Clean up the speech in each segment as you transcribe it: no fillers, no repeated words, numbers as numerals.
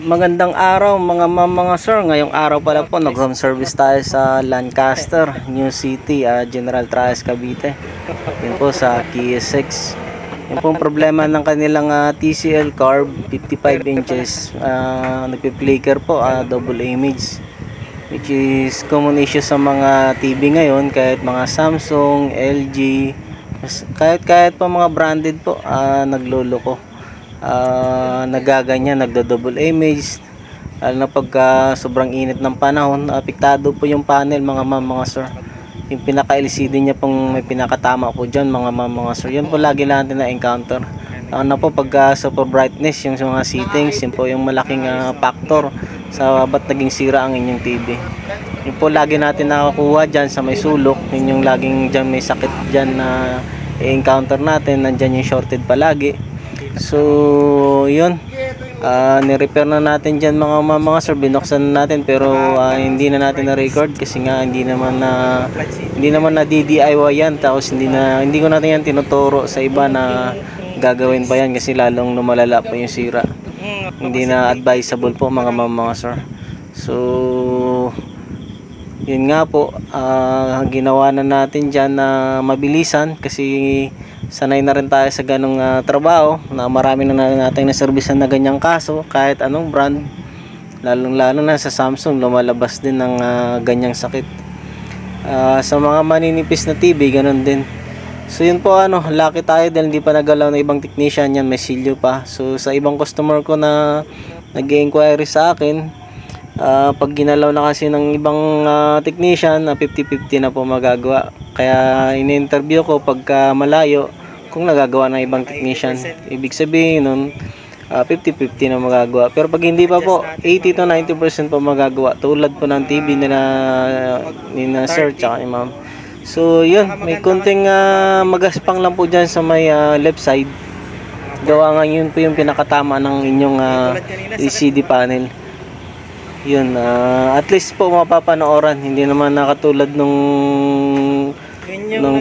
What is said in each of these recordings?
Magandang araw mga sir. Ngayong araw pala po nag-home service tayo sa Lancaster, New City, General Trias, Cavite. Yun po sa Kia 6. Yung pong problema ng kanilang TCL carb 55 inches, nagpi-flicker po, double image, which is common issue sa mga TV ngayon, kahit mga Samsung, LG, kahit pa mga branded po, nagloloko. Nagaganyan, nagdo-double image, lalo na pagka sobrang init ng panahon. Apektado po yung panel mga sir. Yung pinaka LCD niya pong may pinakatama po dyan mga sir. Yun po lagi natin na encounter. Na po pagka super brightness, yung mga settings, yun po yung malaking factor sa ba't naging sira ang inyong TV. Yun po lagi natin nakakuha dyan sa may sulok. Yun yung laging dyan may sakit dyan na i-encounter natin. Nandyan yung shorted palagi. So yun, ni-repair na natin dyan mga sir. Binuksan na natin pero hindi na natin na-record kasi nga hindi naman na DIY yan. Tapos hindi ko natin yan tinuturo sa iba na gagawin pa yan kasi lalong lumalala pa yung sira. Hindi na advisable po mga sir. So yun nga po, ginawa na natin dyan na mabilisan kasi sanay na rin tayo sa ganong trabaho na marami na natin na-servicean na ganyang kaso kahit anong brand, lalo na sa Samsung lumalabas din ng ganyang sakit. Sa mga maninipis na TV ganun din. So yun po, lucky tayo dahil hindi pa nagalaw na ibang technician yan, may silyo pa. So sa ibang customer ko na nag-inquiry sa akin, pag ginalaw na kasi ng ibang technician, 50-50 na po magagawa. Kaya ini-interview ko pagka malayo kung nagagawa ng ibang technician. Ibig sabihin nun 50-50 na magagawa. Pero pag hindi pa po, 80 to 90% po magagawa. Tulad po ng TV nila sir tsaka ni ma'am. So yun, may konting magaspang lang po dyan sa may left side. Gawa nga yun po yung pinakatama ng inyong LCD panel. Yun, at least po mapapanooran. Hindi naman nakatulad nung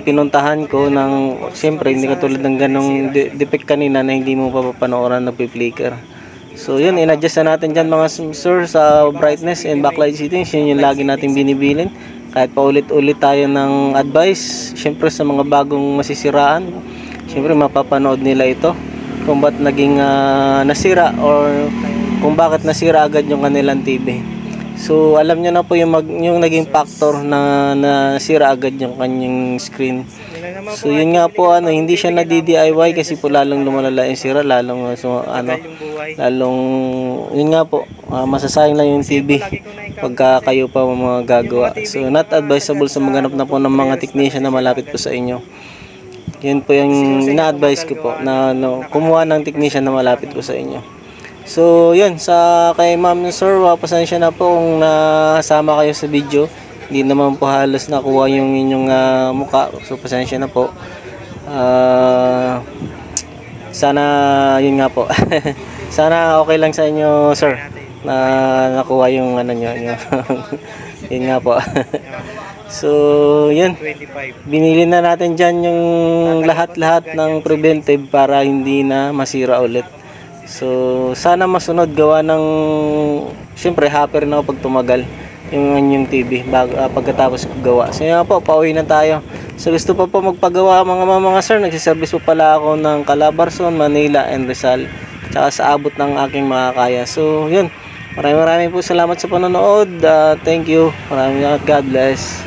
pinuntahan ko siyempre hindi katulad ng ganong defect kanina na hindi mo papapanooran na flicker. So yun, in-adjust na natin dyan mga sir sa brightness and backlight settings. Yun yung lagi natin binibilin kahit pa ulit-ulit tayo ng advice. Siyempre sa mga bagong masisiraan, siyempre mapapanood nila ito kung ba't naging nasira or kung bakit nasira agad yung kanilang TV. So alam nyo na po yung naging factor na nasira agad yung kanyang screen. So yun nga po, hindi siya na DIY kasi po lalong lumalala yung sira, lalong yun nga po, masasayang lang yung TV pagka kayo pa mga gagawa. So not advisable sa maghanap na po ng mga technician na malapit po sa inyo. Yun po yung ina-advise ko po na kumuha ng technician na malapit po sa inyo. So yun, sa kay ma'am sir, pasensya na po kung nasama kayo sa video. Hindi naman po halos nakuha yung inyong mukha. So pasensya na po. Sana yun nga po. Sana okay lang sa inyo sir na nakuha yung nyo. Yun nga po. So yun, binili na natin dyan yung lahat-lahat ng preventive para hindi na masira ulit. So sana masunod, gawa ng siyempre happy rin ako pag tumagal yung TV pagkatapos ko gawa. So yun po, pauwi na tayo. So gusto pa po magpagawa mga sir, nagsiservice po pala ako ng Calabarzon, Manila and Rizal, tsaka sa abot ng aking makakaya. So yun, maraming po salamat sa panonood. Thank you, maraming God bless.